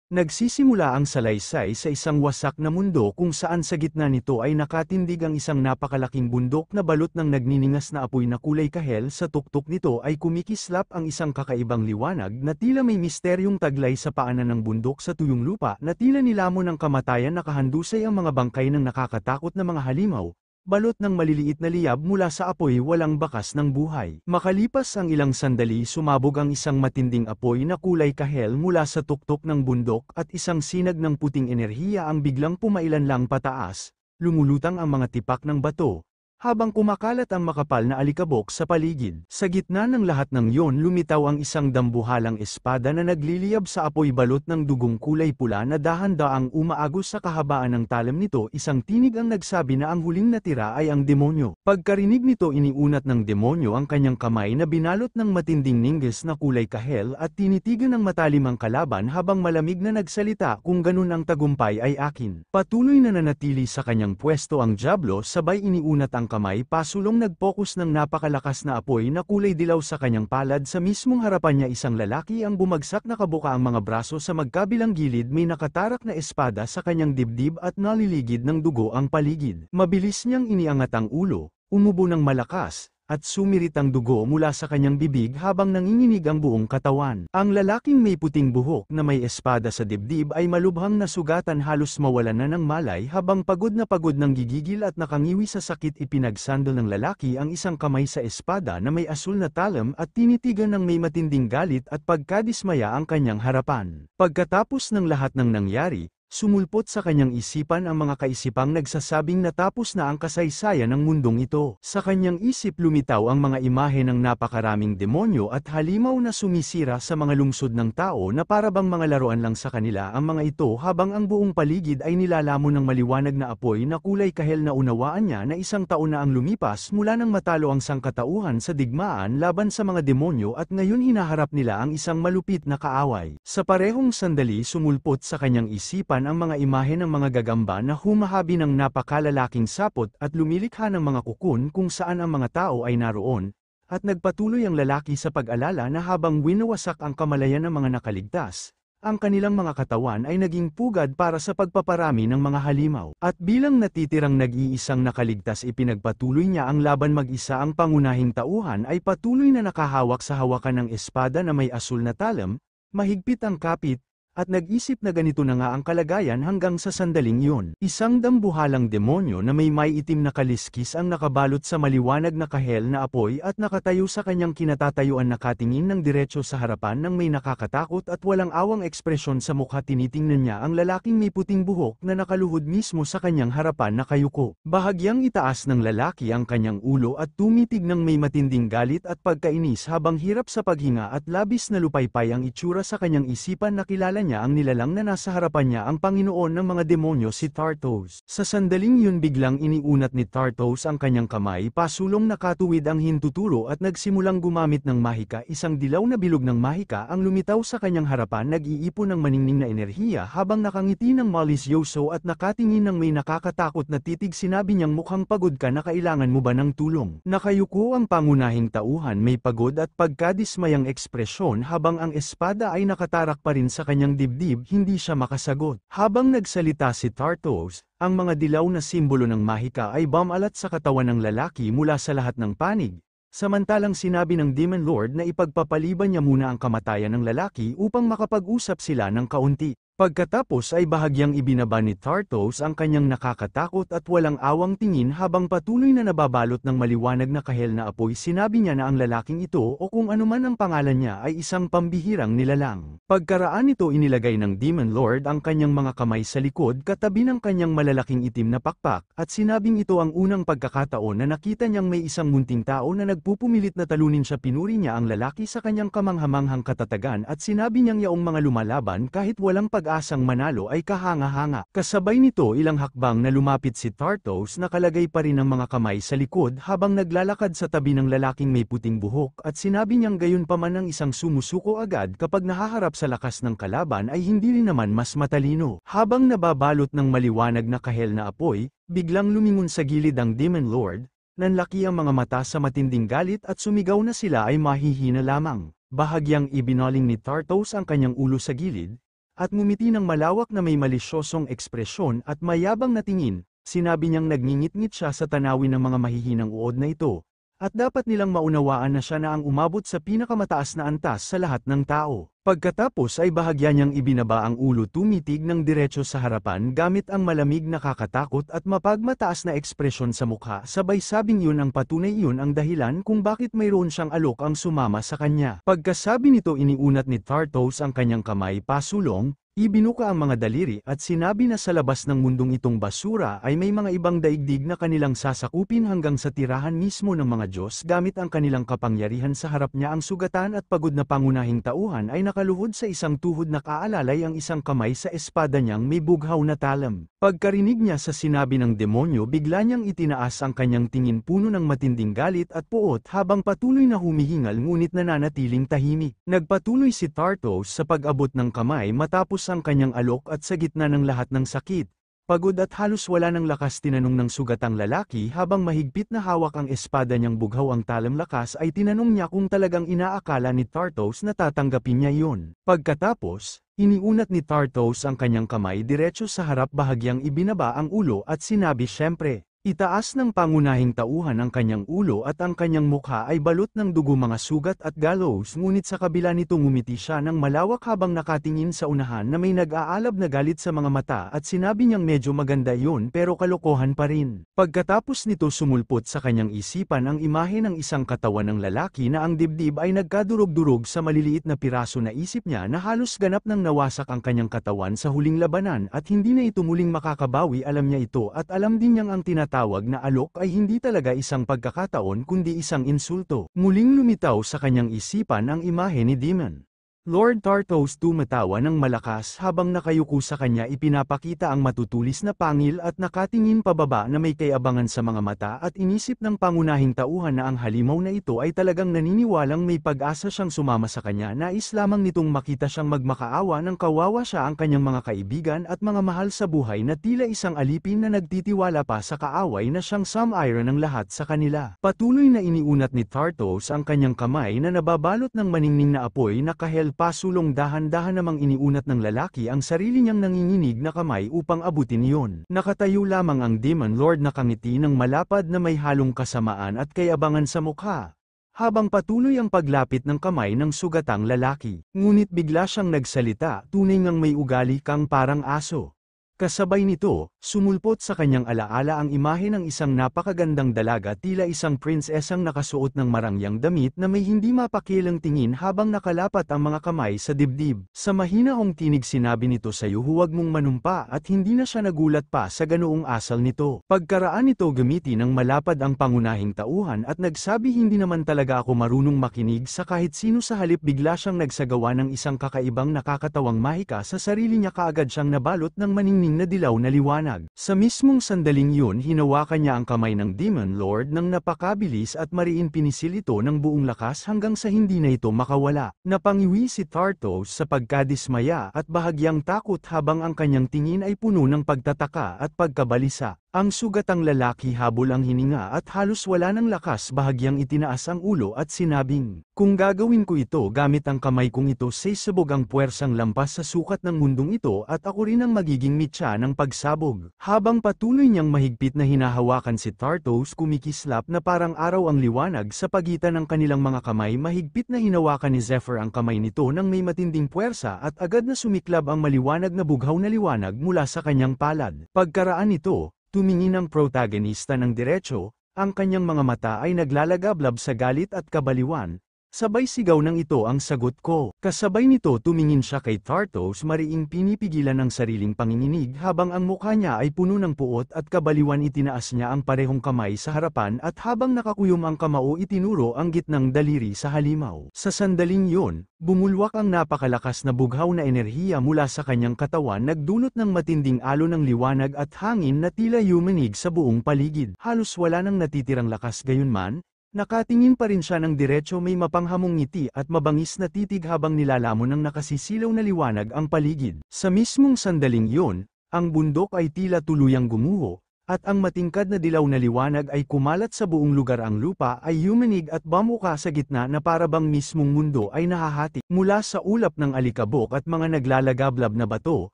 Nagsisimula ang salaysay sa isang wasak na mundo kung saan sa gitna nito ay nakatindig ang isang napakalaking bundok na balot ng nagniningas na apoy na kulay kahel. Sa tuktok nito ay kumikislap ang isang kakaibang liwanag na tila may misteryong taglay sa paanan ng bundok sa tuyong lupa na tila nilamon ng kamatayan. Nakahandusay ang mga bangkay ng nakakatakot na mga halimaw, balot ng maliliit na liyab mula sa apoy, walang bakas ng buhay. Makalipas ang ilang sandali, sumabog ang isang matinding apoy na kulay kahel mula sa tuktok ng bundok at isang sinag ng puting enerhiya ang biglang pumailanlang pataas. Lumulutang ang mga tipak ng bato, habang kumakalat ang makapal na alikabok sa paligid. Sa gitna ng lahat ng yon, lumitaw ang isang dambuhalang espada na nagliliyab sa apoy, balot ng dugong kulay pula na dahan-daang umaagos sa kahabaan ng talim nito. Isang tinig ang nagsabi na ang huling natira ay ang demonyo. Pagkarinig nito, iniunat ng demonyo ang kanyang kamay na binalot ng matinding ninggis na kulay kahel at tinitigan ng matalim ang kalaban habang malamig na nagsalita, "Kung ganun ang tagumpay ay akin." Patuloy na nanatili sa kanyang pwesto ang Diablo, sabay iniunat ang kamay pasulong, nag-focus ng napakalakas na apoy na kulay dilaw sa kanyang palad. Sa mismong harapan niya isang lalaki ang bumagsak, nakabuka ang mga braso sa magkabilang gilid, may nakatarak na espada sa kanyang dibdib at naliligid ng dugo ang paligid. Mabilis niyang iniangat ang ulo, umubo ng malakas, at sumirit ang dugo mula sa kanyang bibig habang nanginginig ang buong katawan. Ang lalaking may puting buhok na may espada sa dibdib ay malubhang nasugatan, halos mawalan na ng malay, habang pagod ng gigigil at nakangiwi sa sakit. Ipinagsandal ng lalaki ang isang kamay sa espada na may asul na talam at tinitigan ng may matinding galit at pagkadismaya ang kanyang harapan. Pagkatapos ng lahat ng nangyari, sumulpot sa kanyang isipan ang mga kaisipang nagsasabing natapos na ang kasaysayan ng mundong ito. Sa kanyang isip lumitaw ang mga imahe ng napakaraming demonyo at halimaw na sumisira sa mga lungsod ng tao na parabang mga laruan lang sa kanila ang mga ito, habang ang buong paligid ay nilalamon ng maliwanag na apoy na kulay kahel. Na unawaan niya na isang taon na ang lumipas mula nang matalo ang sangkatauhan sa digmaan laban sa mga demonyo at ngayon hinaharap nila ang isang malupit na kaaway. Sa parehong sandali, sumulpot sa kanyang isipan ang mga imahe ng mga gagamba na humahabi ng napakalalaking sapot at lumilikha ng mga kukun kung saan ang mga tao ay naroon, at nagpatuloy ang lalaki sa pag-alala na habang winawasak ang kamalayan ng mga nakaligtas, ang kanilang mga katawan ay naging pugad para sa pagpaparami ng mga halimaw. At bilang natitirang nag-iisang nakaligtas, ipinagpatuloy niya ang laban mag-isa. Ang pangunahing tauhan ay patuloy na nakahawak sa hawakan ng espada na may asul na talam, mahigpit ang kapit, at nag-isip na ganito na nga ang kalagayan hanggang sa sandaling iyon. Isang dambuhalang demonyo na may itim na kaliskis ang nakabalot sa maliwanag na kahel na apoy at nakatayo sa kanyang kinatatayuan, nakatingin ng diretso sa harapan ng may nakakatakot at walang awang ekspresyon sa mukha. Tinitingnan niya ang lalaking may puting buhok na nakaluhod mismo sa kanyang harapan, nakayuko. Bahagyang itaas ng lalaki ang kanyang ulo at tumitig ng may matinding galit at pagkainis habang hirap sa paghinga at labis na lupaypay ang itsura sa kanyang isipan. Nakilala niya ang nilalang na nasa harapan niya, ang Panginoon ng mga demonyo, si Tartos. Sa sandaling yun, biglang iniunat ni Tartos ang kanyang kamay pasulong, nakatuwid ang hintuturo at nagsimulang gumamit ng mahika. Isang dilaw na bilog ng mahika ang lumitaw sa kanyang harapan, nag-iipon ng maningning na enerhiya habang nakangiti ng malisyoso at nakatingin ng may nakakatakot na titig. Sinabi niyang, "Mukhang pagod ka na, kailangan mo ba ng tulong?" Nakayuko ang pangunahing tauhan, may pagod at pagkadismayang ekspresyon habang ang espada ay nakatarak pa rin sa kanyang dibdib. Hindi siya makasagot. Habang nagsalita si Tartos, ang mga dilaw na simbolo ng mahika ay bumalat sa katawan ng lalaki mula sa lahat ng panig. Samantalang sinabi ng Demon Lord na ipagpapaliban niya muna ang kamatayan ng lalaki upang makapag-usap sila ng kaunti. Pagkatapos ay bahagyang ibinaba ni Tartos ang kanyang nakakatakot at walang awang tingin habang patuloy na nababalot ng maliwanag na kahel na apoy. Sinabi niya na ang lalaking ito, o kung anuman ang pangalan niya, ay isang pambihirang nilalang. Pagkaraan nito, inilagay ng Demon Lord ang kanyang mga kamay sa likod katabi ng kanyang malalaking itim na pakpak, at sinabing ito ang unang pagkakataon na nakita niyang may isang munting tao na nagpupumilit na talunin siya. Pinuri niya ang lalaki sa kanyang kamanghamanghang katatagan at sinabi niyang yaong mga lumalaban kahit walang pag-asang manalo ay kahanga-hanga. Kasabay nito, ilang hakbang na lumapit si Tartos, nakalagay pa rin ang mga kamay sa likod habang naglalakad sa tabi ng lalaking may puting buhok, at sinabi niyang gayon pa man ang isang sumusuko agad kapag nahaharap sa lakas ng kalaban ay hindi rin naman mas matalino. Habang nababalot ng maliwanag na kahel na apoy, biglang lumingon sa gilid ang Demon Lord, nanlaki ang mga mata sa matinding galit at sumigaw na sila ay mahihina lamang. Bahagyang ibinaling ni Tartos ang kanyang ulo sa gilid, at ngumiti ng malawak na may malisyosong ekspresyon at mayabang na tingin. Sinabi niyang nagngingit-ngit siya sa tanawin ng mga mahihinang uod na ito, at dapat nilang maunawaan na siya na ang umabot sa pinakamataas na antas sa lahat ng tao. Pagkatapos ay bahagya niyang ibinaba ang ulo, tumitig ng diretso sa harapan gamit ang malamig, nakakatakot at mapagmataas na ekspresyon sa mukha, sabay sabing yun ang patunay, yun ang dahilan kung bakit mayroon siyang alok ang sumama sa kanya. Pagkasabi nito, iniunat ni Tartos ang kanyang kamay pasulong, ibinuka ang mga daliri at sinabi na sa labas ng mundong itong basura ay may mga ibang daigdig na kanilang sasakupin hanggang sa tirahan mismo ng mga Diyos gamit ang kanilang kapangyarihan. Sa harap niya ang sugatan at pagod na pangunahing tauhan ay nakaluhod sa isang tuhod, nakaalalay ang isang kamay sa espada niyang may bughaw na talam. Pagkarinig niya sa sinabi ng demonyo, bigla niyang itinaas ang kanyang tingin, puno ng matinding galit at puot, habang patuloy na humihingal ngunit nananatiling tahimik. Nagpatuloy si Tartos sa pag-abot ng kamay matapos ang kanyang alok at sa gitna ng lahat ng sakit, pagod at halos wala ng lakas, tinanong ng sugatang lalaki habang mahigpit na hawak ang espada niyang bughaw ang talam. Lakas ay tinanong niya kung talagang inaakala ni Tartos na tatanggapin niya iyon. Pagkatapos, iniunat ni Tartos ang kanyang kamay diretso sa harap, bahagyang ibinaba ang ulo at sinabi, "Siyempre." Itaas ng pangunahing tauhan ang kanyang ulo at ang kanyang mukha ay balot ng dugo, mga sugat at gallows, ngunit sa kabila nito ngumiti siya ng malawak habang nakatingin sa unahan na may nag-aalab na galit sa mga mata, at sinabi niyang medyo maganda yun pero kalokohan pa rin. Pagkatapos nito sumulpot sa kanyang isipan ang imahe ng isang katawan ng lalaki na ang dibdib ay nagkadurog-durog sa maliliit na piraso. Naisip niya na halos ganap nang nawasak ang kanyang katawan sa huling labanan at hindi na ito muling makakabawi. Alam niya ito at alam din niyang ang tinatawag na alok ay hindi talaga isang pagkakataon kundi isang insulto. Muling lumitaw sa kanyang isipan ang imahe ni Demon Lord Tartos. Tumatawa ng malakas habang nakayuko sa kanya, ipinapakita ang matutulis na pangil at nakatingin pababa na may kayabangan sa mga mata, at inisip ng pangunahing tauhan na ang halimaw na ito ay talagang naniniwalang may pag-asa siyang sumama sa kanya. Nais lamang nitong makita siyang magmakaawa ng kawawa siya, ang kanyang mga kaibigan at mga mahal sa buhay na tila isang alipin na nagtitiwala pa sa kaaway na siyang sum-iron ng lahat sa kanila. Patuloy na iniunat ni Tartos ang kanyang kamay na nababalot ng maningning na apoy na kahel pasulong. Dahan-dahan namang iniunat ng lalaki ang sarili niyang nanginginig na kamay upang abutin iyon. Nakatayo lamang ang Demon Lord, nakangiti ng malapad na may halong kasamaan at kayabangan sa mukha, habang patuloy ang paglapit ng kamay ng sugatang lalaki. Ngunit bigla siyang nagsalita, tunay ngang may ugali kang parang aso. Kasabay nito, sumulpot sa kanyang alaala ang imahe ng isang napakagandang dalaga, tila isang prinsesang nakasuot ng marangyang damit na may hindi mapakilang tingin habang nakalapat ang mga kamay sa dibdib. Sa mahinahong tinig sinabi nito, "Sa'yo, huwag mong manumpa," at hindi na siya nagulat pa sa ganoong asal nito. Pagkaraan nito gumiti ng malapad ang pangunahing tauhan at nagsabi, "Hindi naman talaga ako marunong makinig sa kahit sino." Sa halip bigla siyang nagsagawa ng isang kakaibang nakakatawang mahika sa sarili niya, kaagad siyang nabalot ng maningning na dilaw na liwanag. Sa mismong sandaling yun, hinawakan niya ang kamay ng Demon Lord ng napakabilis at mariin, pinisil ito ng buong lakas hanggang sa hindi na ito makawala. Napangiwi si Tartos sa pagkadismaya at bahagyang takot habang ang kanyang tingin ay puno ng pagtataka at pagkabalisa. Ang sugatang lalaki habol ang hininga at halos wala ng lakas, bahagyang itinaas ang ulo at sinabing, "Kung gagawin ko ito gamit ang kamay kong ito, sisabog ang puwersang lampas sa sukat ng mundong ito at ako rin ang magiging mitya ng pagsabog." Habang patuloy niyang mahigpit na hinahawakan si Tartos, kumikislap na parang araw ang liwanag sa pagitan ng kanilang mga kamay. Mahigpit na hinawakan ni Zephyr ang kamay nito ng may matinding puwersa at agad na sumiklab ang maliwanag na bughaw na liwanag mula sa kanyang palad. Pagkaraan nito, tumingin ang protagonista ng diretso, ang kanyang mga mata ay naglalagablab sa galit at kabaliwan. Sabay sigaw ng ito, "Ang sagot ko." Kasabay nito tumingin siya kay Tartos, mariing pinipigilan ang sariling panginginig habang ang mukha niya ay puno ng puot at kabaliwan. Itinaas niya ang parehong kamay sa harapan at habang nakakuyom ang kamao, itinuro ang gitnang daliri sa halimaw. Sa sandaling yun, bumulwak ang napakalakas na bughaw na enerhiya mula sa kanyang katawan, nagdulot ng matinding alon ng liwanag at hangin na tila yumanig sa buong paligid. Halos wala nang natitirang lakas, gayunman nakatingin pa rin siya ng diretso, may mapanghamong ngiti at mabangis na titig habang nilalamon ng nakasisilaw na liwanag ang paligid. Sa mismong sandaling yun, ang bundok ay tila tuluyang gumuho, At ang matingkad na dilaw na liwanag ay kumalat sa buong lugar. Ang lupa ay yumanig at bumuka sa gitna na parabang mismong mundo ay nahahati. Mula sa ulap ng alikabok at mga naglalagablab na bato,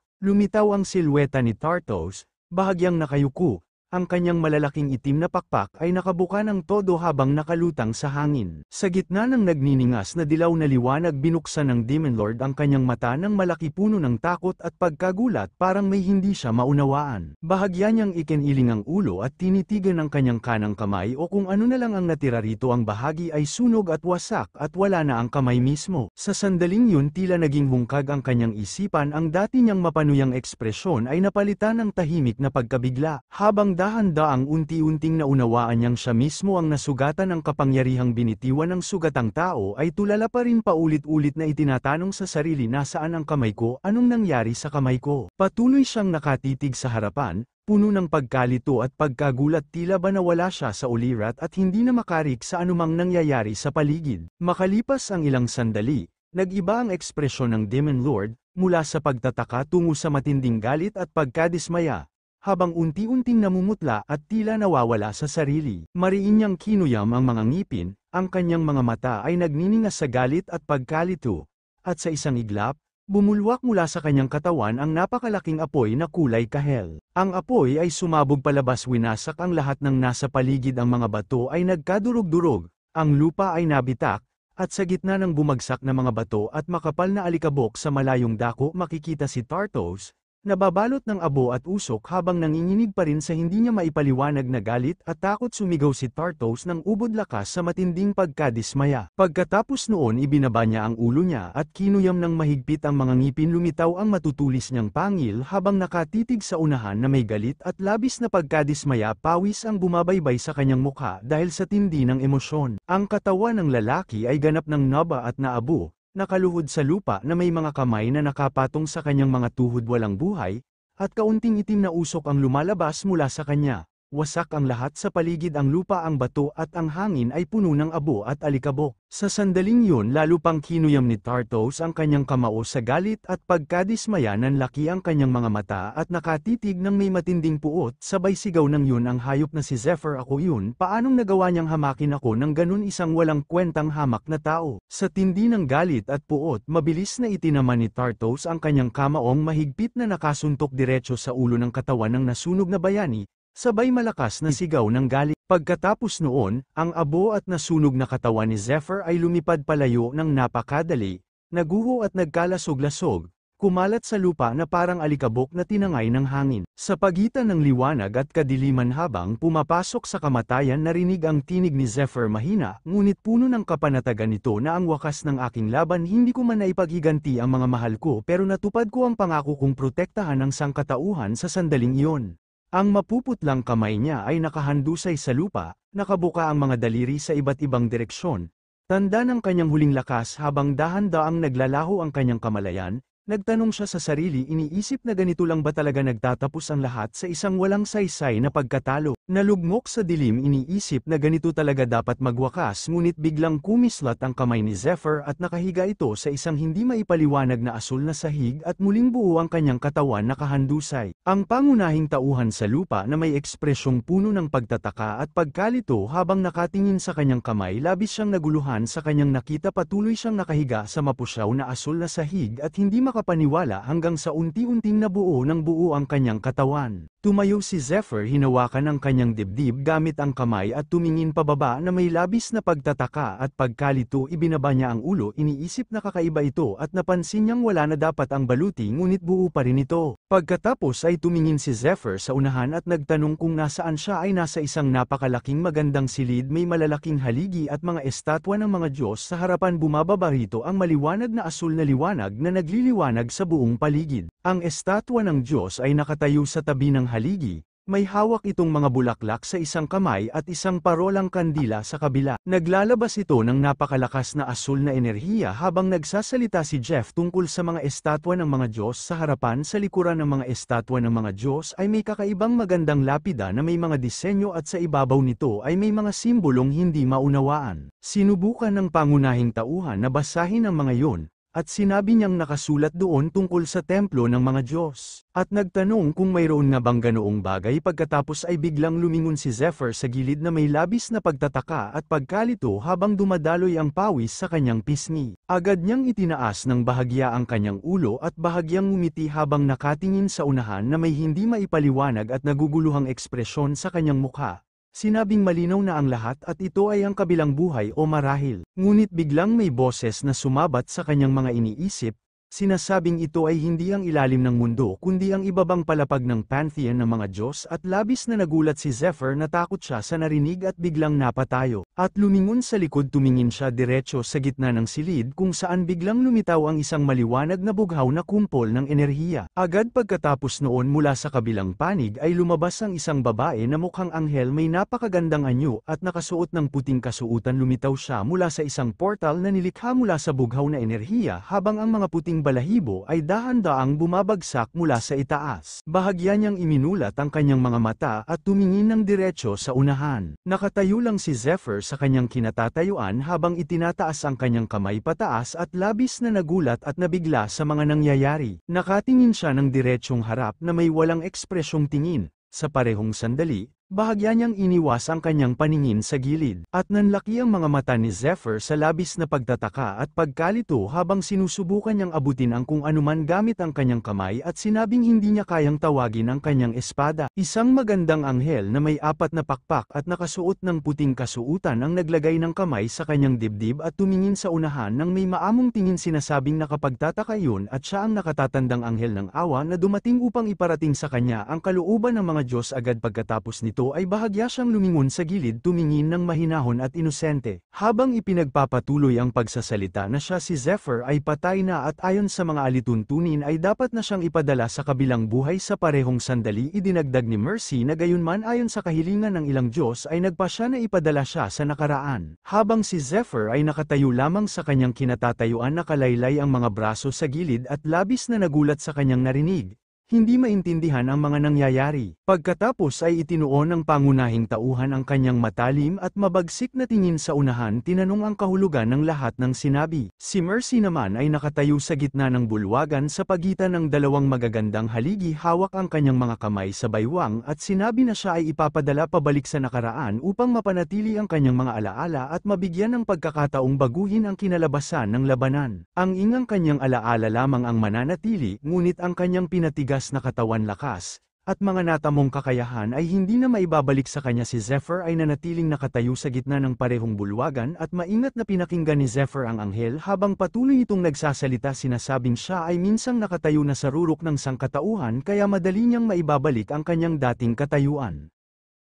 lumitaw ang silweta ni Tartos, bahagyang nakayuko. Ang kanyang malalaking itim na pakpak ay nakabuka ng todo habang nakalutang sa hangin. Sa gitna ng nagniningas na dilaw na liwanag, binuksan ng Demon Lord ang kanyang mata ng malaki, puno ng takot at pagkagulat, parang may hindi siya maunawaan. Bahagya niyang ikiniling ang ulo at tinitigan ang kanyang kanang kamay o kung ano na lang ang natira rito. Ang bahagi ay sunog at wasak at wala na ang kamay mismo. Sa sandaling yun tila naging hungkag ang kanyang isipan. Ang dati niyang mapanuyang ekspresyon ay napalitan ng tahimik na pagkabigla. Habang dahan-daang unti-unting naunawaan niyang siya mismo ang nasugatan ng kapangyarihang binitiwan ng sugatang tao, ay tulala pa rin paulit-ulit na itinatanong sa sarili, nasaan ang kamay ko, anong nangyari sa kamay ko? Patuloy siyang nakatitig sa harapan, puno ng pagkalito at pagkagulat, tila ba nawala siya sa ulirat at hindi na makarik sa anumang nangyayari sa paligid. Makalipas ang ilang sandali, nag-iba ang ekspresyon ng Demon Lord, mula sa pagtataka tungo sa matinding galit at pagkadismaya, habang unti-unting namumutla at tila nawawala sa sarili. Mariin niyang kinuyam ang mga ngipin, ang kanyang mga mata ay nagniningas sa galit at pagkalito, at sa isang iglap, bumulwak mula sa kanyang katawan ang napakalaking apoy na kulay kahel. Ang apoy ay sumabog palabas, winasak ang lahat ng nasa paligid. Ang mga bato ay nagkadurog-durog, ang lupa ay nabitak, at sa gitna ng bumagsak na mga bato at makapal na alikabok sa malayong dako, makikita si Tartos, nababalot ng abo at usok habang nanginginig pa rin sa hindi niya maipaliwanag na galit at takot. Sumigaw si Tartos ng ubod lakas sa matinding pagkadismaya. Pagkatapos noon, ibinaba niya ang ulo niya at kinuyam ng mahigpit ang mga ngipin. Lumitaw ang matutulis niyang pangil habang nakatitig sa unahan na may galit at labis na pagkadismaya. Pawis ang bumabaybay sa kanyang mukha dahil sa tindi ng emosyon. Ang katawan ng lalaki ay ganap ng naba at naabo, nakaluhod sa lupa na may mga kamay na nakapatong sa kanyang mga tuhod, walang buhay, at kaunting itim na usok ang lumalabas mula sa kanya. Wasak ang lahat sa paligid, ang lupa, ang bato at ang hangin ay puno ng abo at alikabok. Sa sandaling yun, lalo pang kinuyam ni Tartos ang kanyang kamao sa galit at pagkadismaya. Nanlaki ang kanyang mga mata at nakatitig ng may matinding puot. Sabay sigaw ng yun ang hayop na si Zephyr, ako yun, paanong nagawa niyang hamakin ako ng ganun, isang walang kwentang hamak na tao? Sa tindi ng galit at puot, mabilis na itinaman ni Tartos ang kanyang kamaong mahigpit na nakasuntok diretso sa ulo ng katawan ng nasunog na bayani, sabay malakas na sigaw ng galit. Pagkatapos noon, ang abo at nasunog na katawan ni Zephyr ay lumipad palayo ng napakadali, naguho at nagkalasog-lasog, kumalat sa lupa na parang alikabok na tinangay ng hangin. Sa pagitan ng liwanag at kadiliman habang pumapasok sa kamatayan, narinig ang tinig ni Zephyr, mahina, ngunit puno ng kapanatagan nito, na ang wakas ng aking laban, hindi ko man naipaghiganti ang mga mahal ko, pero natupad ko ang pangako kong protektahan ang sangkatauhan sa sandaling iyon. Ang mapuputlang kamay niya ay nakahandusay sa lupa, nakabuka ang mga daliri sa iba't ibang direksyon, tanda ng kanyang huling lakas. Habang dahan-daang naglalaho ang kanyang kamalayan, nagtanong siya sa sarili, iniisip na ganito lang ba talaga nagtatapos ang lahat sa isang walang saysay na pagkatalo? Nalugmok sa dilim, iniisip na ganito talaga dapat magwakas, ngunit biglang kumislat ang kamay ni Zephyr at nakahiga ito sa isang hindi maipaliwanag na asul na sahig at muling buo ang kanyang katawan nakahandusay. Ang pangunahing tauhan sa lupa na may ekspresyong puno ng pagtataka at pagkalito habang nakatingin sa kanyang kamay, labis siyang naguluhan sa kanyang nakita. Patuloy siyang nakahiga sa mapusyaw na asul na sahig at hindi makapaniwala hanggang sa unti-unting nabuo ng buo ang kanyang katawan. Tumayo si Zephyr, hinawakan ang kanyang dibdib gamit ang kamay at tumingin pababa na may labis na pagtataka at pagkalito. Ibinaba niya ang ulo, iniisip na kakaiba ito at napansin niyang wala na dapat ang baluti, ngunit buo pa rin ito. Pagkatapos ay tumingin si Zephyr sa unahan at nagtanong kung nasaan siya. Ay nasa isang napakalaking magandang silid, may malalaking haligi at mga estatwa ng mga Diyos sa harapan. Bumababa rito ang maliwanag na asul na liwanag na nagliliwanag sa buong paligid. Ang estatwa ng Diyos ay nakatayo sa tabi ng haligi, may hawak itong mga bulaklak sa isang kamay at isang parolang kandila sa kabila. Naglalabas ito ng napakalakas na asul na enerhiya. Habang nagsasalita si Jeff tungkol sa mga estatwa ng mga Diyos sa harapan, sa likuran ng mga estatwa ng mga Diyos ay may kakaibang magandang lapida na may mga disenyo at sa ibabaw nito ay may mga simbolong hindi maunawaan. Sinubukan ng pangunahing tauhan na basahin ang mga iyon, at sinabi niyang nakasulat doon tungkol sa templo ng mga Diyos. At nagtanong kung mayroon nga bang ganoong bagay pagkatapos ay biglang lumingon si Zephyr sa gilid na may labis na pagtataka at pagkalito habang dumadaloy ang pawis sa kanyang pisngi. Agad niyang itinaas ng bahagya ang kanyang ulo at bahagyang ngumiti habang nakatingin sa unahan na may hindi maipaliwanag at naguguluhang ekspresyon sa kanyang mukha. Sinabing malinaw na ang lahat at ito ay ang kabilang buhay o marahil. Ngunit biglang may boses na sumabat sa kanyang mga iniisip, sinasabing ito ay hindi ang ilalim ng mundo kundi ang ibabang palapag ng pantheon ng mga Diyos at labis na nagulat si Zephyr na takot siya sa narinig at biglang napatayo. At lumingon sa likod tumingin siya diretso sa gitna ng silid kung saan biglang lumitaw ang isang maliwanag na bughaw na kumpol ng enerhiya. Agad pagkatapos noon mula sa kabilang panig ay lumabas ang isang babae na mukhang anghel may napakagandang anyo at nakasuot ng puting kasuutan. Lumitaw siya mula sa isang portal na nilikha mula sa bughaw na enerhiya habang ang mga puting balahibo ay dahan-daang bumabagsak mula sa itaas. Bahagya niyang iminulat ang kanyang mga mata at tumingin ng diretso sa unahan. Nakatayo lang si Zephyr sa kanyang kinatatayuan habang itinataas ang kanyang kamay pataas at labis na nagulat at nabigla sa mga nangyayari. Nakatingin siya ng diretsong harap na may walang ekspresyong tingin. Sa parehong sandali, bahagya niyang iniwas ang kanyang paningin sa gilid, at nanlaki ang mga mata ni Zephyr sa labis na pagtataka at pagkalito habang sinusubukan niyang abutin ang kung anuman gamit ang kanyang kamay at sinabing hindi niya kayang tawagin ang kanyang espada. Isang magandang anghel na may 4 na pakpak at nakasuot ng puting kasuutan ang naglagay ng kamay sa kanyang dibdib at tumingin sa unahan ng may maamong tingin, sinasabing nakapagtataka yun at siya ang nakatatandang anghel ng awa na dumating upang iparating sa kanya ang kalooban ng mga Diyos. Agad pagkatapos nito ay bahagya siyang lumingon sa gilid tumingin ng mahinahon at inosente. Habang ipinagpapatuloy ang pagsasalita na siya si Zephyr ay patay na at ayon sa mga alituntunin ay dapat na siyang ipadala sa kabilang buhay. Sa parehong sandali idinagdag ni Mercy na gayunman ayon sa kahilingan ng ilang Diyos ay nagpasya na ipadala siya sa nakaraan. Habang si Zephyr ay nakatayo lamang sa kanyang kinatatayuan nakalaylay ang mga braso sa gilid at labis na nagulat sa kanyang narinig. Hindi maintindihan ang mga nangyayari. Pagkatapos ay itinuon ng pangunahing tauhan ang kanyang matalim at mabagsik na tingin sa unahan, tinanong ang kahulugan ng lahat ng sinabi. Si Mercy naman ay nakatayo sa gitna ng bulwagan sa pagitan ng dalawang magagandang haligi, hawak ang kanyang mga kamay sa baywang at sinabi na siya ay ipapadala pabalik sa nakaraan upang mapanatili ang kanyang mga alaala at mabigyan ng pagkakataong baguhin ang kinalabasan ng labanan. Ang ingang kanyang alaala lamang ang mananatili, ngunit ang kanyang pinatigas na katawan, lakas, at mga natamong kakayahan ay hindi na maibabalik sa kanya. Si Zephyr ay nanatiling nakatayo sa gitna ng parehong bulwagan at maingat na pinakinggan ni Zephyr ang anghel habang patuloy itong nagsasalita. Sinasabing siya ay minsang nakatayo na sa rurok ng sangkatauhan kaya madali niyang maibabalik ang kanyang dating katayuan.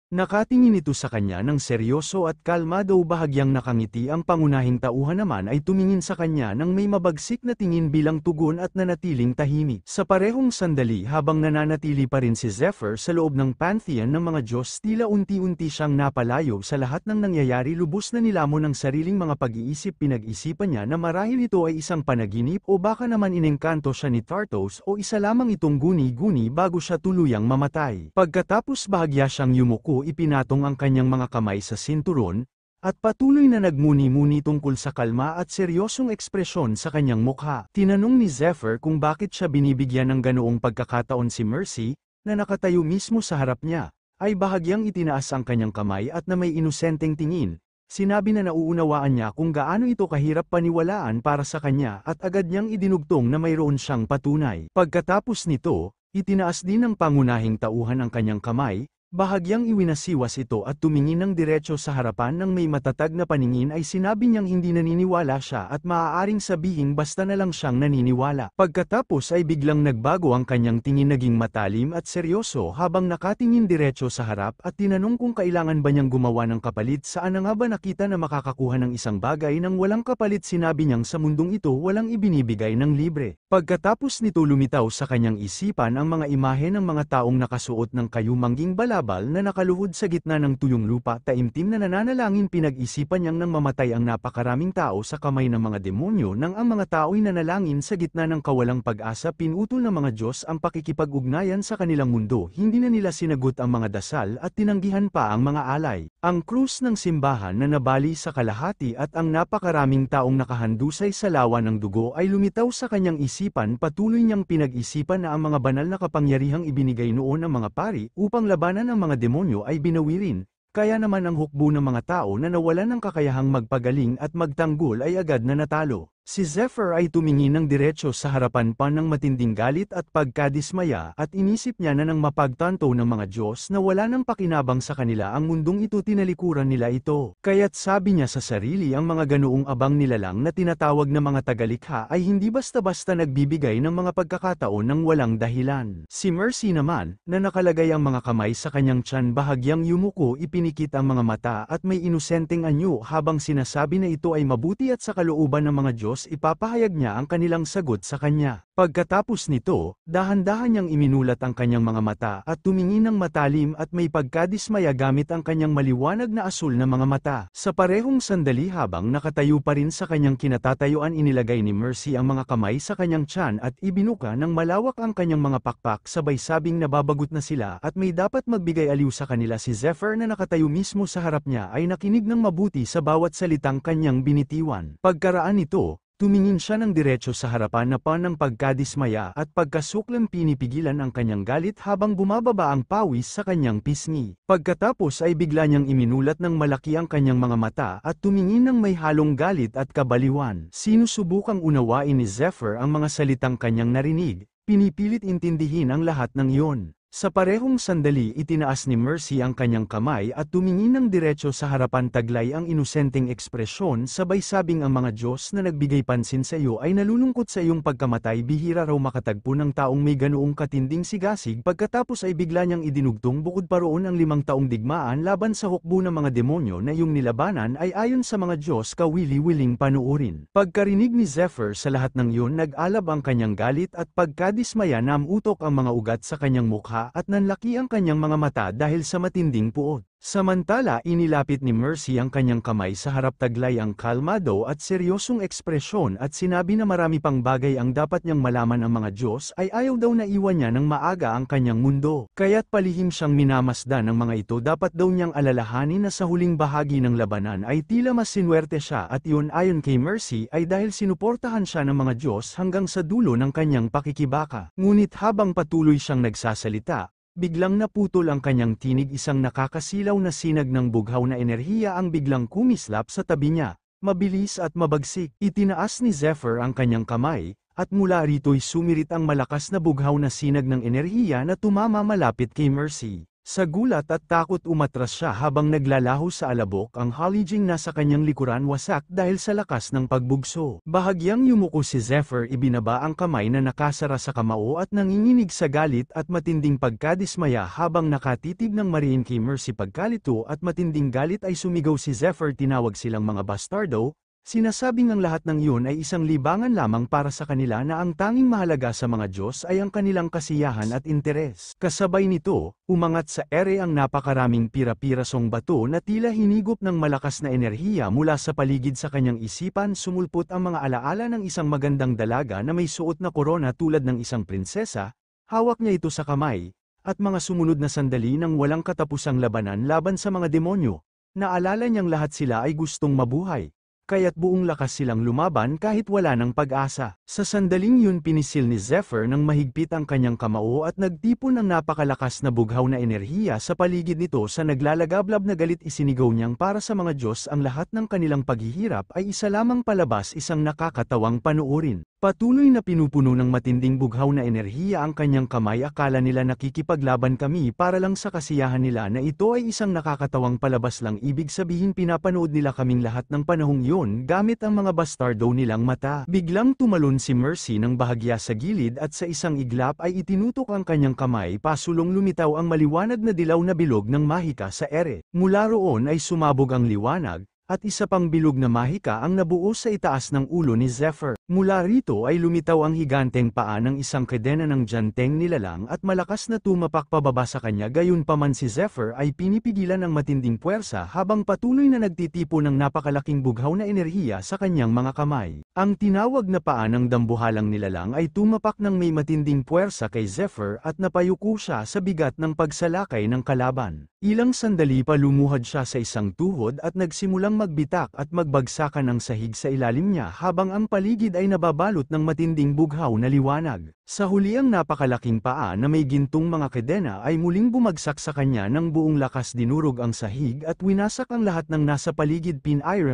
Nakatingin ito sa kanya ng seryoso at kalmado, bahagyang nakangiti. Ang pangunahing tauhan naman ay tumingin sa kanya ng may mabagsik na tingin bilang tugon at nanatiling tahimik. Sa parehong sandali habang nananatili pa rin si Zephyr sa loob ng pantheon ng mga Diyos, tila unti-unti siyang napalayo sa lahat ng nangyayari. Lubos na nilamon ng sariling mga pag-iisip. Pinag-isipan niya na marahil ito ay isang panaginip o baka naman inengkanto siya ni Tartos o isa lamang itong guni-guni bago siya tuluyang mamatay. Pagkatapos bahagya siyang yumuko, ipinatong ang kanyang mga kamay sa sinturon, at patuloy na nagmuni-muni tungkol sa kalma at seryosong ekspresyon sa kanyang mukha. Tinanong ni Zephyr kung bakit siya binibigyan ng ganoong pagkakataon. Si Mercy, na nakatayo mismo sa harap niya, ay bahagyang itinaas ang kanyang kamay at na may inosenteng tingin. Sinabi na nauunawaan niya kung gaano ito kahirap paniwalaan para sa kanya at agad niyang idinugtong na mayroon siyang patunay. Pagkatapos nito, itinaas din ng pangunahing tauhan ang kanyang kamay, bahagyang iwinasiwas ito at tumingin ng diretso sa harapan ng may matatag na paningin. Ay sinabi niyang hindi naniniwala siya at maaaring sabihin basta na lang siyang naniniwala. Pagkatapos ay biglang nagbago ang kanyang tingin, naging matalim at seryoso habang nakatingin diretso sa harap at tinanong kung kailangan ba niyang gumawa ng kapalit. Saan na nga ba nakita na makakakuha ng isang bagay ng walang kapalit? Sinabi niyang sa mundong ito walang ibinibigay ng libre. Pagkatapos nito lumitaw sa kanyang isipan ang mga imahe ng mga taong nakasuot ng kayumangging balat labal na nakaluhod sa gitna ng tuyong lupa taimtim na nananalangin pinag-isipan niyang nang mamatay ang napakaraming tao sa kamay ng mga demonyo nang ang mga tao'y nanalangin sa gitna ng kawalang pag-asa pinutol ng mga Diyos ang pakikipag-ugnayan sa kanilang mundo hindi na nila sinagot ang mga dasal at tinanggihan pa ang mga alay. Ang krus ng simbahan na nabali sa kalahati at ang napakaraming taong nakahandusay sa lawa ng dugo ay lumitaw sa kanyang isipan patuloy niyang pinag-isipan na ang mga banal na kapangyarihang ibinigay noon ng mga pari upang labanan ang mga demonyo ay binawi rin, kaya naman ang hukbo ng mga tao na nawalan ng kakayahang magpagaling at magtanggol ay agad na natalo. Si Zephyr ay tumingin ng diretso sa harapan pa ng matinding galit at pagkadismaya at inisip niya na nang mapagtanto ng mga Diyos na wala nang pakinabang sa kanila ang mundong ito tinalikuran nila ito. Kaya't sabi niya sa sarili ang mga ganoong abang nilalang na tinatawag na mga tagalikha ay hindi basta-basta nagbibigay ng mga pagkakataon ng walang dahilan. Si Mercy naman, na nakalagay ang mga kamay sa kanyang tiyan bahagyang yumuko ipinikit ang mga mata at may inosenteng anyo habang sinasabi na ito ay mabuti at sa kalooban ng mga Diyos ipapahayag niya ang kanilang sagot sa kanya. Pagkatapos nito, dahan-dahan niyang iminulat ang kanyang mga mata at tumingin ng matalim at may pagkadismaya gamit ang kanyang maliwanag na asul na mga mata. Sa parehong sandali habang nakatayo pa rin sa kanyang kinatatayuan inilagay ni Mercy ang mga kamay sa kanyang tiyan at ibinuka ng malawak ang kanyang mga pakpak sabay sabing nababagot na sila at may dapat magbigay aliw sa kanila. Si Zephyr na nakatayo mismo sa harap niya ay nakinig ng mabuti sa bawat salitang kanyang binitiwan. Pagkaraan nito, tumingin siya ng diretso sa harapan na pa ng pagkadismaya at pagkasuklam pinipigilan ang kanyang galit habang bumababa ang pawis sa kanyang pisngi. Pagkatapos ay bigla niyang iminulat ng malaki ang kanyang mga mata at tumingin ng may halong galit at kabaliwan. Sinusubukang unawain ni Zephyr ang mga salitang kanyang narinig, pinipilit intindihin ang lahat ng iyon. Sa parehong sandali itinaas ni Mercy ang kanyang kamay at tumingin ng diretso sa harapan taglay ang inosenteng ekspresyon sabay sabing ang mga Diyos na nagbigay pansin sa iyo ay nalulungkot sa iyong pagkamatay bihira raw makatagpo ng taong may ganoong katinding sigasig pagkatapos ay bigla niyang idinugtong bukod pa roon ang 5 taong digmaan laban sa hukbo ng mga demonyo na iyong nilabanan ay ayon sa mga Diyos kawili-wiling panuorin. Pagkarinig ni Zephyr sa lahat ng iyon nag-alab ang kanyang galit at pagkadismaya namutok ang mga ugat sa kanyang mukha at nanlaki ang kanyang mga mata dahil sa matinding puot. Samantala inilapit ni Mercy ang kanyang kamay sa harap taglay ang kalmado at seryosong ekspresyon at sinabi na marami pang bagay ang dapat niyang malaman ang mga Diyos ay ayaw daw na iwan niya ng maaga ang kanyang mundo. Kaya't palihim siyang minamasdan ng mga ito dapat daw niyang alalahanin na sa huling bahagi ng labanan ay tila mas sinuwerte siya at iyon ayon kay Mercy ay dahil sinuportahan siya ng mga Diyos hanggang sa dulo ng kanyang pakikibaka. Ngunit habang patuloy siyang nagsasalita, biglang naputol ang kanyang tinig isang nakakasilaw na sinag ng bughaw na enerhiya ang biglang kumislap sa tabi niya, mabilis at mabagsik. Itinaas ni Zephyr ang kanyang kamay, at mula rito'y sumirit ang malakas na bughaw na sinag ng enerhiya na tumama malapit kay Mercy. Sa gulat at takot umatras siya habang naglalaho sa alabok ang halijing nasa kanyang likuran wasak dahil sa lakas ng pagbugso. Bahagyang yumuko si Zephyr ibinaba ang kamay na nakasara sa kamao at nanginginig sa galit at matinding pagkadismaya habang nakatitig ng mariin kay Mercy pagkalito at matinding galit ay sumigaw si Zephyr tinawag silang mga bastardo. Sinasabing ang lahat ng iyon ay isang libangan lamang para sa kanila na ang tanging mahalaga sa mga Diyos ay ang kanilang kasiyahan at interes. Kasabay nito, umangat sa ere ang napakaraming pira-pirasong bato na tila hinigop ng malakas na enerhiya mula sa paligid sa kanyang isipan sumulpot ang mga alaala ng isang magandang dalaga na may suot na korona tulad ng isang prinsesa, hawak niya ito sa kamay, at mga sumunod na sandali ng walang katapusang labanan laban sa mga demonyo. Naalala niyang lahat sila ay gustong mabuhay. Kaya't buong lakas silang lumaban kahit wala ng pag-asa. Sa sandaling yun pinisil ni Zephyr ng mahigpit ang kanyang kamao at nagtipon ng napakalakas na bughaw na enerhiya sa paligid nito sa naglalagablab na galit isinigaw niyang para sa mga Diyos ang lahat ng kanilang paghihirap ay isa lamang palabas isang nakakatawang panuorin. Patuloy na pinupuno ng matinding bughaw na enerhiya ang kanyang kamay akala nila nakikipaglaban kami para lang sa kasiyahan nila na ito ay isang nakakatawang palabas lang ibig sabihin pinapanood nila kaming lahat ng panahong yun gamit ang mga bastardo nilang mata. Biglang tumalon si Mercy ng bahagya sa gilid at sa isang iglap ay itinutok ang kanyang kamay pasulong lumitaw ang maliwanag na dilaw na bilog ng mahika sa ere. Mula roon ay sumabog ang liwanag, at isa pang bilog na mahika ang nabuo sa itaas ng ulo ni Zephyr. Mula rito ay lumitaw ang higanteng paa ng isang kadena ng janteng nilalang at malakas na tumapak pababa sa kanya, gayunpaman si Zephyr ay pinipigilan ng matinding puwersa habang patuloy na nagtitipo ng napakalaking bughaw na enerhiya sa kanyang mga kamay. Ang tinawag na paa ng dambuhalang nilalang ay tumapak ng may matinding puwersa kay Zephyr at napayuko siya sa bigat ng pagsalakay ng kalaban. Ilang sandali pa lumuhad siya sa isang tuhod at nagsimulang magbitak at magbagsakan ng sahig sa ilalim niya habang ang paligid ay nababalot ng matinding bughaw na liwanag. Sa huli ang napakalaking paa na may gintong mga kadena ay muling bumagsak sa kanya ng buong lakas, dinurog ang sahig at winasak ang lahat ng nasa paligid,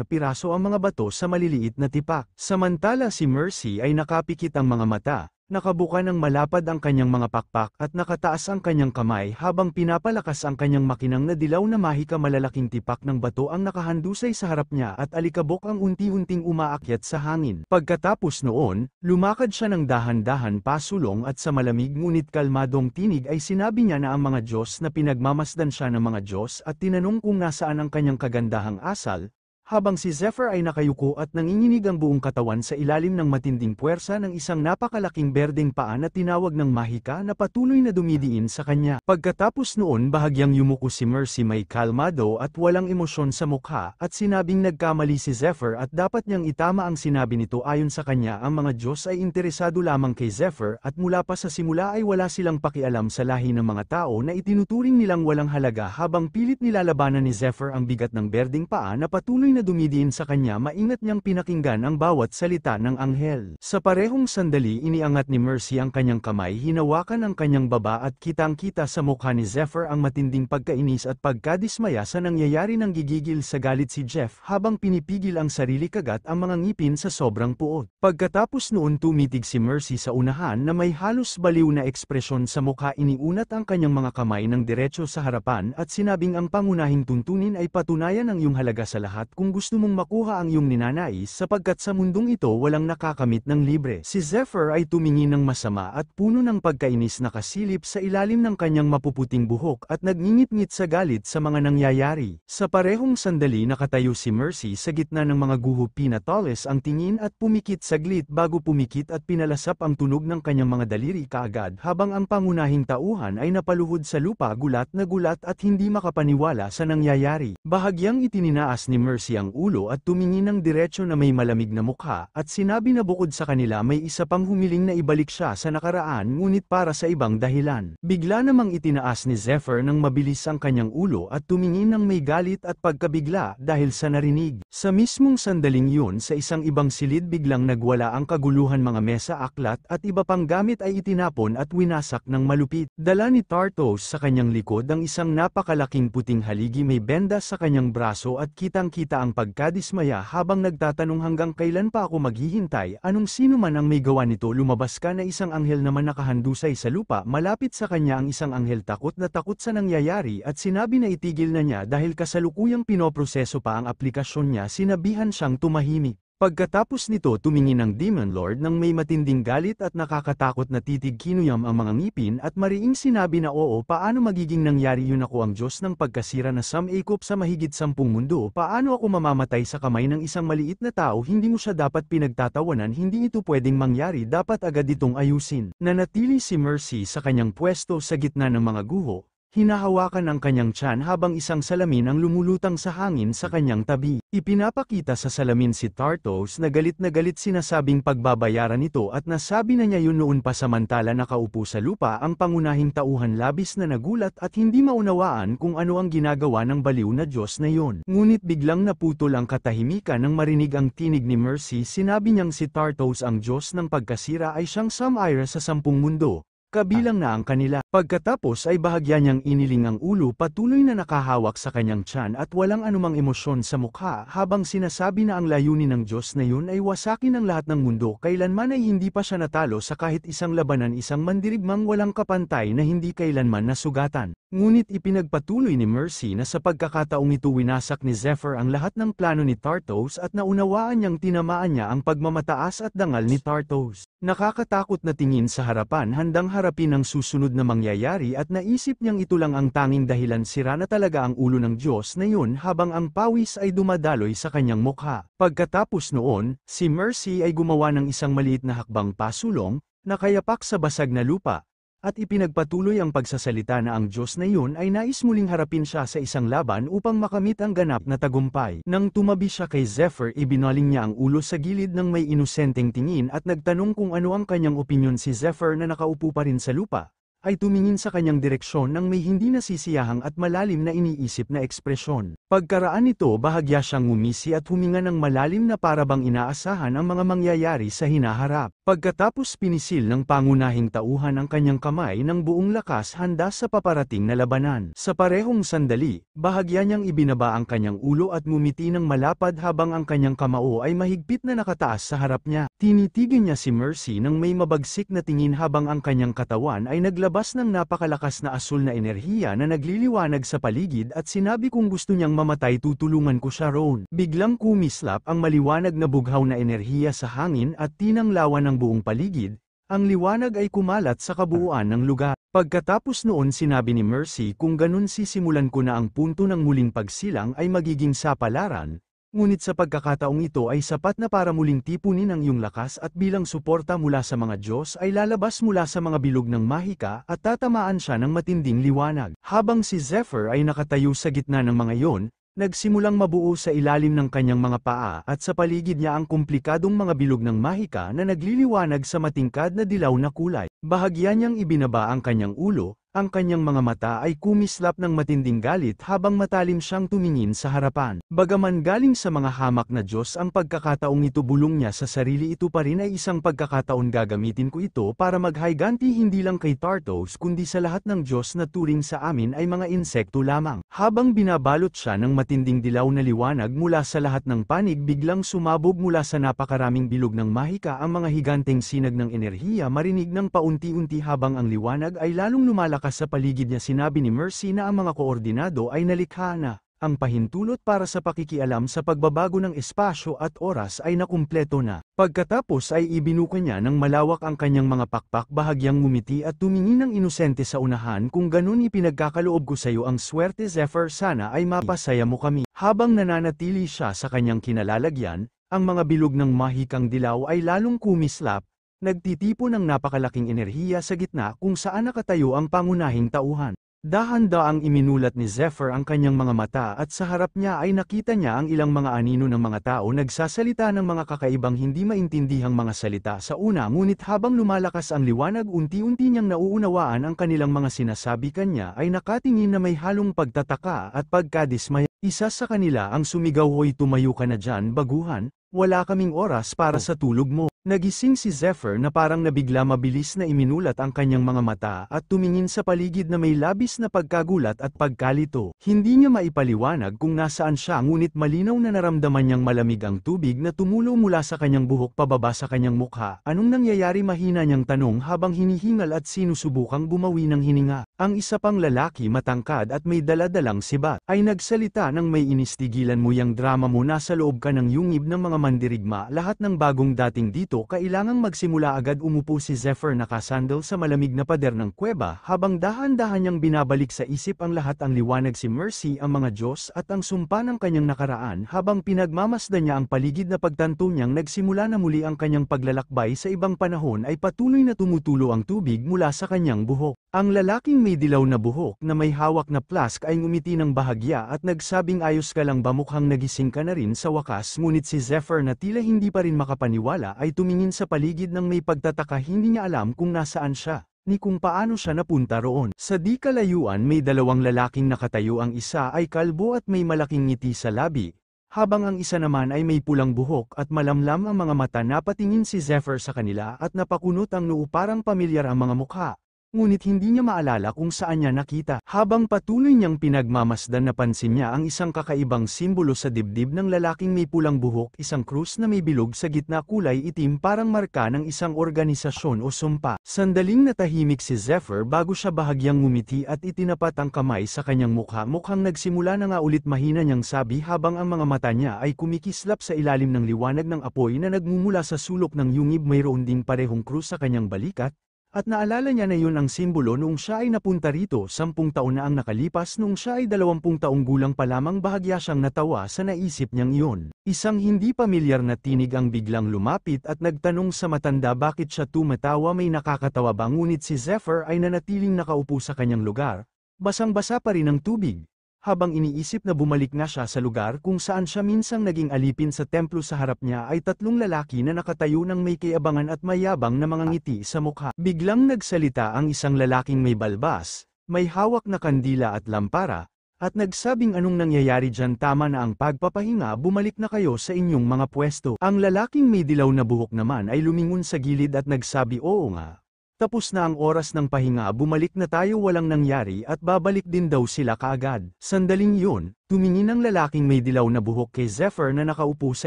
piraso ang mga bato sa maliliit na tipak. Samantala si Mercy ay nakapikit ang mga mata. Nakabuka ng malapad ang kanyang mga pakpak at nakataas ang kanyang kamay habang pinapalakas ang kanyang makinang na dilaw na mahika. Malalaking tipak ng bato ang nakahandusay sa harap niya at alikabok ang unti-unting umaakyat sa hangin. Pagkatapos noon, lumakad siya ng dahan-dahan pasulong at sa malamig ngunit kalmadong tinig ay sinabi niya na ang mga Diyos na pinagmamasdan siya ng mga Diyos at tinanong kung nasaan ang kanyang kagandahang asal. Habang si Zephyr ay nakayuko at nanginginig ang buong katawan sa ilalim ng matinding puwersa ng isang napakalaking berdeng paa na tinawag ng mahika na patuloy na dumidiin sa kanya. Pagkatapos noon bahagyang yumuko si Mercy, may kalmado at walang emosyon sa mukha, at sinabing nagkamali si Zephyr at dapat niyang itama ang sinabi nito. Ayon sa kanya, ang mga Diyos ay interesado lamang kay Zephyr at mula pa sa simula ay wala silang pakialam sa lahi ng mga tao na itinuturing nilang walang halaga. Habang pilit nilalabanan ni Zephyr ang bigat ng berdeng paa na patuloy na dumidiin sa kanya, maingat niyang pinakinggan ang bawat salita ng anghel. Sa parehong sandali iniangat ni Mercy ang kanyang kamay, hinawakan ang kanyang baba at kitang-kita sa mukha ni Zephyr ang matinding pagkainis at pagkadismaya sa nangyayari. Nang gigigil sa galit si Jeff habang pinipigil ang sarili, kagat ang mga ngipin sa sobrang puot. Pagkatapos noon tumitig si Mercy sa unahan na may halos baliw na ekspresyon sa mukha, iniunat ang kanyang mga kamay ng diretso sa harapan at sinabing ang pangunahing tuntunin ay patunayan ang iyong halaga sa lahat kung gusto mong makuha ang iyong ninanais, sapagkat sa mundong ito walang nakakamit ng libre. Si Zephyr ay tumingin ng masama at puno ng pagkainis, nakasilip sa ilalim ng kanyang mapuputing buhok at nagngingit-ngit sa galit sa mga nangyayari. Sa parehong sandali nakatayo si Mercy sa gitna ng mga guho, pinatalis ang tingin at pumikit saglit bago pumikit at pinalasap ang tunog ng kanyang mga daliri kaagad, habang ang pangunahing tauhan ay napaluhod sa lupa, gulat na gulat at hindi makapaniwala sa nangyayari. Bahagyang itininaas ni Mercy ang ulo at tumingin ng diretsyo na may malamig na mukha, at sinabi na bukod sa kanila may isa pang humiling na ibalik siya sa nakaraan, ngunit para sa ibang dahilan. Bigla namang itinaas ni Zephyr ng mabilis ang kanyang ulo at tumingin ng may galit at pagkabigla dahil sa narinig. Sa mismong sandaling yun, sa isang ibang silid biglang nagwala ang kaguluhan. Mga mesa, aklat at iba pang gamit ay itinapon at winasak ng malupit. Dala ni Tartos sa kanyang likod ang isang napakalaking puting haligi, may benda sa kanyang braso at kitang-kita ang pagkadismaya habang nagtatanong, hanggang kailan pa ako maghihintay? Anong sino man ang may gawa nito? Lumabas ka na. Isang anghel naman nakahandusay sa lupa. Malapit sa kanya ang isang anghel, takot na takot sa nangyayari, at sinabi na itigil na niya dahil kasalukuyang pinoproseso pa ang aplikasyon niya. Sinabihan siyang tumahimik. Pagkatapos nito tumingin ang Demon Lord ng may matinding galit at nakakatakot na titig, kinuyam ang mga ngipin at mariing sinabi na, oo, paano magiging nangyari yun? Ako ang Diyos ng pagkasira na samikop sa mahigit 10 mundo. Paano ako mamamatay sa kamay ng isang maliit na tao? Hindi mo siya dapat pinagtatawanan, hindi ito pwedeng mangyari, dapat agad itong ayusin. Nanatili si Mercy sa kanyang pwesto sa gitna ng mga guho. Hinahawakan ang kanyang tiyan habang isang salamin ang lumulutang sa hangin sa kanyang tabi. Ipinapakita sa salamin si Tartos na galit, sinasabing pagbabayaran nito, at nasabi na niya yun noon pa. Samantala nakaupo sa lupa ang pangunahing tauhan, labis na nagulat at hindi maunawaan kung ano ang ginagawa ng baliw na Diyos na yon. Ngunit biglang naputol ang katahimikan nang marinig ang tinig ni Mercy. Sinabi niyang si Tartos ang Diyos ng pagkasira ay siyang Samira sa 10 mundo. Kabilang na ang kanila. Pagkatapos ay bahagya niyang iniling ang ulo, patuloy na nakahawak sa kanyang tiyan at walang anumang emosyon sa mukha, habang sinasabi na ang layunin ng Diyos na yun ay wasakin ang lahat ng mundo. Kailanman ay hindi pa siya natalo sa kahit isang labanan, isang mandirigmang walang kapantay na hindi kailanman nasugatan. Ngunit ipinagpatuloy ni Mercy na sa pagkakataong ito winasak ni Zephyr ang lahat ng plano ni Tartos at naunawaan niyang tinamaan niya ang pagmamataas at dangal ni Tartos. Nakakatakot na tingin sa harapan, handang harapin ang susunod na mangyayari at naisip niyang ito lang ang tanging dahilan sira na talaga ang ulo ng Diyos na yun habang ang pawis ay dumadaloy sa kanyang mukha. Pagkatapos noon, si Mercy ay gumawa ng isang maliit na hakbang pasulong, nakayapak sa basag na lupa, at ipinagpatuloy ang pagsasalita na ang Diyos na yun ay nais muling harapin siya sa isang laban upang makamit ang ganap na tagumpay. Nang tumabi siya kay Zephyr, ibinaling niya ang ulo sa gilid ng may inosenteng tingin at nagtanong kung ano ang kanyang opinyon. Si Zephyr na nakaupo pa rin sa lupa, ay tumingin sa kanyang direksyon ng may hindi nasisiyahang at malalim na iniisip na ekspresyon. Pagkaraan nito, bahagya siyang ngumisi at huminga ng malalim na parabang inaasahan ang mga mangyayari sa hinaharap. Pagkatapos pinisil ng pangunahing tauhan ang kanyang kamay ng buong lakas handa sa paparating na labanan. Sa parehong sandali, bahagya niyang ibinaba ang kanyang ulo at ngumiti ng malapad habang ang kanyang kamao ay mahigpit na nakataas sa harap niya. Tinitigan niya si Mercy ng may mabagsik na tingin habang ang kanyang katawan ay naglabas ng napakalakas na asul na enerhiya na nagliliwanag sa paligid at sinabi kung gusto niyang mamatay tutulungan ko siya roon. Biglang kumislap ang maliwanag na bughaw na enerhiya sa hangin at tinanglawan ng buong paligid. Ang liwanag ay kumalat sa kabuuan ng lugar. Pagkatapos noon sinabi ni Mercy kung ganun sisimulan ko na ang punto ng muling pagsilang ay magiging sapalaran. Ngunit sa pagkakataong ito ay sapat na para muling tipunin ang iyong lakas at bilang suporta mula sa mga Diyos ay lalabas mula sa mga bilog ng mahika at tatamaan siya ng matinding liwanag. Habang si Zephyr ay nakatayo sa gitna ng mga iyon, nagsimulang mabuo sa ilalim ng kanyang mga paa at sa paligid niya ang komplikadong mga bilog ng mahika na nagliliwanag sa matingkad na dilaw na kulay. Bahagya niyang ibinaba ang kanyang ulo. Ang kanyang mga mata ay kumislap ng matinding galit habang matalim siyang tumingin sa harapan. Bagaman galing sa mga hamak na Diyos ang pagkakataong ito, bulong niya sa sarili, ito pa rin ay isang pagkakataon, gagamitin ko ito para maghayganti hindi lang kay Tartos kundi sa lahat ng Diyos na turing sa amin ay mga insekto lamang. Habang binabalot siya ng matinding dilaw na liwanag mula sa lahat ng panig, biglang sumabog mula sa napakaraming bilog ng mahika ang mga higanteng sinag ng enerhiya, marinig ng paunti-unti habang ang liwanag ay lalong lumalakas sa paligid niya. Sinabi ni Mercy na ang mga koordinado ay nalikha na. Ang pahintulot para sa pakikialam sa pagbabago ng espasyo at oras ay nakumpleto na. Pagkatapos ay ibinuka niya ng malawak ang kanyang mga pakpak, bahagyang ngumiti at tumingin ng inosente sa unahan. Kung ganun, ipinagkakaloob ko sa iyo ang swerte, Zephyr, sana ay mapasaya mo kami. Habang nananatili siya sa kanyang kinalalagyan, ang mga bilog ng mahikang dilaw ay lalong kumislap. Nagtitipon ng napakalaking enerhiya sa gitna kung saan nakatayo ang pangunahing tauhan. Dahan-daang iminulat ni Zephyr ang kanyang mga mata at sa harap niya ay nakita niya ang ilang mga anino ng mga tao nagsasalita ng mga kakaibang hindi maintindihang mga salita sa una, ngunit habang lumalakas ang liwanag unti-unti niyang nauunawaan ang kanilang mga sinasabi. Kanya ay nakatingin na may halong pagtataka at pagkadismaya. Isa sa kanila ang sumigaw, "Hoy, tumayo ka na dyan, baguhan, wala kaming oras para sa tulog mo." Nagising si Zephyr na parang nabigla, mabilis na iminulat ang kanyang mga mata at tumingin sa paligid na may labis na pagkagulat at pagkalito. Hindi niya maipaliwanag kung nasaan siya, ngunit malinaw na naramdaman niyang malamig ang tubig na tumulo mula sa kanyang buhok pababa sa kanyang mukha. Anong nangyayari? Mahina niyang tanong habang hinihingal at sinusubukang bumawi ng hininga. Ang isa pang lalaki, matangkad at may daladalang sibat, ay nagsalita ng may inis, "Tigilan mo yang drama mo, nasa loob ka ng yungib ng mga mandirigma, lahat ng bagong dating dito kailangang magsimula agad." Umupo si Zephyr nakasandal sa malamig na pader ng kuweba habang dahan-dahan niyang binabalik sa isip ang lahat, ang liwanag, si Mercy, ang mga Diyos at ang sumpa ng kanyang nakaraan. Habang pinagmamasdan niya ang paligid na pagtanto niyang nagsimula na muli ang kanyang paglalakbay sa ibang panahon ay patuloy na tumutulo ang tubig mula sa kanyang buhok. Ang lalaking may dilaw na buhok na may hawak na flask ay ngumiti ng bahagya at nagsabing, "Ayos ka lang ba? Mukhang nagising ka na rin sa wakas." Ngunit si Zephyr na tila hindi pa rin makapaniwala ay tumingin sa paligid ng may pagtataka. Hindi niya alam kung nasaan siya, ni kung paano siya napunta roon. Sa di kalayuan may dalawang lalaking nakatayo, ang isa ay kalbo at may malaking ngiti sa labi, habang ang isa naman ay may pulang buhok at malamlam ang mga mata. Napatingin si Zephyr sa kanila at napakunot ang noo, parang pamilyar ang mga mukha. Ngunit hindi niya maalala kung saan niya nakita. Habang patuloy niyang pinagmamasdan, napansin niya ang isang kakaibang simbolo sa dibdib ng lalaking may pulang buhok, isang krus na may bilog sa gitna, kulay itim, parang marka ng isang organisasyon o sumpa. Sandaling natahimik si Zephyr bago siya bahagyang ngumiti at itinapat ang kamay sa kanyang mukha. Mukhang nagsimula na nga ulit, mahina niyang sabi habang ang mga mata niya ay kumikislap sa ilalim ng liwanag ng apoy na nagmumula sa sulok ng yungib. Mayroon ding parehong krus sa kanyang balikat, At naalala niya na yun ang simbolo noong siya ay napunta rito 10 taon na ang nakalipas noong siya ay 20 taong gulang pa lamang bahagya siyang natawa sa naisip niyang iyon. Isang hindi pamilyar na tinig ang biglang lumapit at nagtanong sa matanda bakit siya tumatawa may nakakatawa ba ngunit si Zephyr ay nanatiling nakaupo sa kanyang lugar, basang-basa pa rin ang tubig. Habang iniisip na bumalik nga siya sa lugar kung saan siya minsang naging alipin sa templo sa harap niya ay 3 lalaki na nakatayo ng may kayabangan at mayabang na mga ngiti sa mukha. Biglang nagsalita ang isang lalaking may balbas, may hawak na kandila at lampara, at nagsabing anong nangyayari dyan tama na ang pagpapahinga bumalik na kayo sa inyong mga pwesto. Ang lalaking may dilaw na buhok naman ay lumingon sa gilid at nagsabi oo nga. Tapos na ang oras ng pahinga bumalik na tayo walang nangyari at babalik din daw sila kaagad. Sandaling iyon, tumingin ang lalaking may dilaw na buhok kay Zephyr na nakaupo sa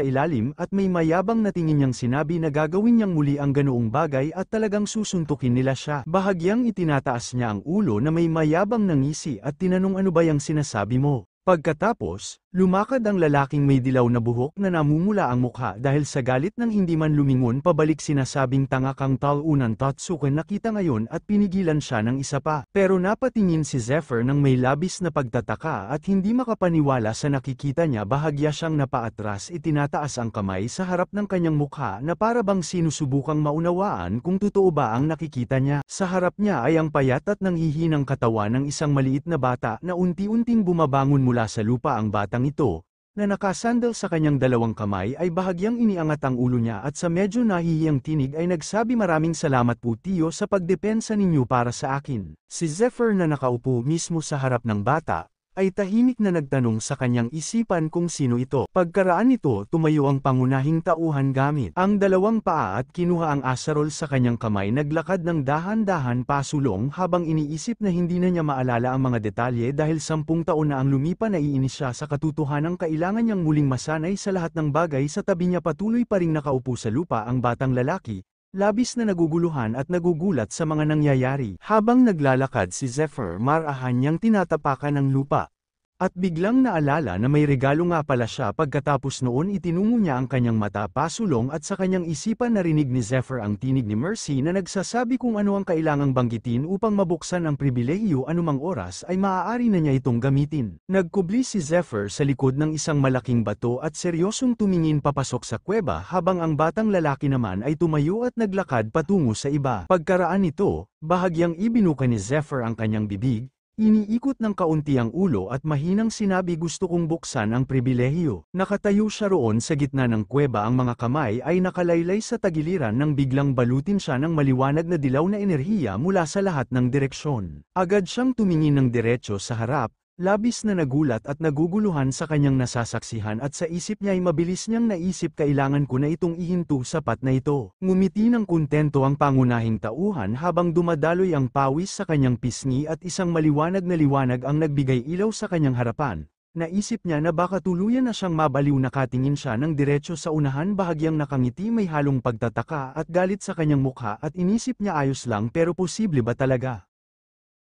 ilalim at may mayabang na tingin niyang sinabi na gagawin niyang muli ang ganoong bagay at talagang susuntukin nila siya. Bahagyang itinataas niya ang ulo na may mayabang na ngisi at tinanong ano ba yung sinasabi mo. Pagkatapos, lumakad ang lalaking may dilaw na buhok na namumula ang mukha dahil sa galit nang hindi man lumingon pabalik sinasabing tanga kang talunan Tatsuken nakita ngayon at pinigilan siya ng isa pa. Pero napatingin si Zephyr ng may labis na pagtataka at hindi makapaniwala sa nakikita niya bahagya siyang napaatras itinataas ang kamay sa harap ng kanyang mukha na para bang sinusubukang maunawaan kung totoo ba ang nakikita niya. Sa harap niya ay ang payat at nanghihinang katawan ng isang maliit na bata na unti-unting bumabangon mula sa lupa ang batang ito, na nakasandal sa kanyang dalawang kamay ay bahagyang iniangat ang ulo niya at sa medyo nahihiyang tinig ay nagsabi maraming salamat po tiyo sa pagdepensa ninyo para sa akin. Si Zephyr na nakaupo mismo sa harap ng bata, ay tahimik na nagtanong sa kanyang isipan kung sino ito. Pagkaraan nito tumayo ang pangunahing tauhan gamit ang dalawang paa at kinuha ang asarol sa kanyang kamay naglakad ng dahan-dahan pasulong habang iniisip na hindi na niya maalala ang mga detalye dahil 10 taon na ang lumipa naiinis siya sa katotohanang kailangan niyang muling masanay sa lahat ng bagay sa tabi niya patuloy pa ring nakaupo sa lupa ang batang lalaki. Labis na naguguluhan at nagugulat sa mga nangyayari. Habang naglalakad si Zephyr marahan niyang tinatapakan ng lupa. At biglang naalala na may regalo nga pala siya pagkatapos noon itinungo niya ang kanyang mata pasulong at sa kanyang isipan narinig ni Zephyr ang tinig ni Mercy na nagsasabi kung ano ang kailangang banggitin upang mabuksan ang pribilehiyo anumang oras ay maaari na niya itong gamitin. Nagkubli si Zephyr sa likod ng isang malaking bato at seryosong tumingin papasok sa kuweba habang ang batang lalaki naman ay tumayo at naglakad patungo sa iba. Pagkaraan nito, bahagyang ibinuka ni Zephyr ang kanyang bibig, iniikot ng kaunti ang ulo at mahinang sinabi gusto kong buksan ang pribilehiyo. Nakatayo siya roon sa gitna ng kuweba ang mga kamay ay nakalaylay sa tagiliran nang biglang balutin siya ng maliwanag na dilaw na enerhiya mula sa lahat ng direksyon. Agad siyang tumingin ng diretso sa harap, labis na nagulat at naguguluhan sa kanyang nasasaksihan at sa isip niya ay mabilis niyang naisip kailangan ko na itong ihinto sapat na ito. Ngumiti ng kontento ang pangunahing tauhan habang dumadaloy ang pawis sa kanyang pisngi at isang maliwanag na liwanag ang nagbigay ilaw sa kanyang harapan. Naisip niya na baka tuluyan na siyang mabaliw nakatingin siya ng diretso sa unahan bahagyang nakangiti may halong pagtataka at galit sa kanyang mukha at inisip niya ayos lang pero posible ba talaga?